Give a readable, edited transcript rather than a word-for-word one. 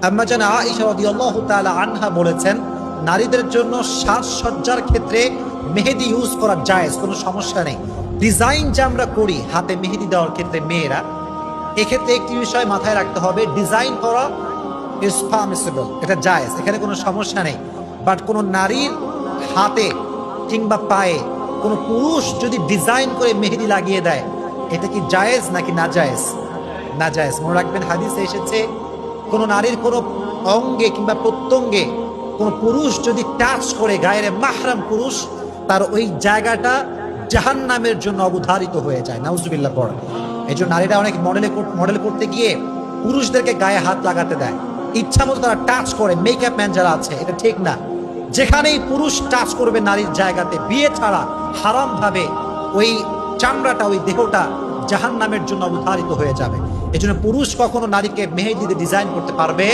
আম্মা জান আয়েশা রাদিয়াল্লাহু তাআলা আনহা বলেছেন, নারীদের জন্য সাজসজ্জার ক্ষেত্রে মেহেদি ইউজ করা জায়েজ, কোনো সমস্যা নেই। ডিজাইন যে আমরা করি হাতে মেহেদি দেওয়ার ক্ষেত্রে মেয়েরা, এক্ষেত্রে একটি বিষয় মাথায় রাখতে হবে, ডিজাইন করা ইজ পারমিসিবল, এটা জায়েজ, এখানে কোনো সমস্যা নেই। বাট কোনো নারীর হাতে কিংবা পায়ে কোনো পুরুষ যদি ডিজাইন করে মেহেদি লাগিয়ে দেয়, এটা কি জায়েজ নাকি না জায়েজ? না জায়েজ। মনে রাখবেন, হাদিসে এসেছে কোনো নারীর কোনো অঙ্গে কিংবা প্রত্যঙ্গে কোনো পুরুষ যদি টাচ করে, গায়ের মাহরাম পুরুষ, তার ওই জায়গাটা জাহান্নামের জন্য অবধারিত হয়ে যায়। নাউজুবিল্লাহ পড়ে। এই জন্য নারীরা অনেক মডেল করতে গিয়ে পুরুষদেরকে গায়ে হাত লাগাতে দেয়, ইচ্ছা মতো তারা টাচ করে। মেকআপ ম্যান যারা আছে, এটা ঠিক না। যেখানেই পুরুষ টাচ করবে নারীর জায়গাতে, বিয়ে ছাড়া হারাম ভাবে ওই চামড়াটা, ওই দেহটা জাহান্নামের জন্য অবধারিত হয়ে যাবে। এই জন্য পুরুষ কখনো নারীকে মেহেদি দিয়ে ডিজাইন করতে পারবে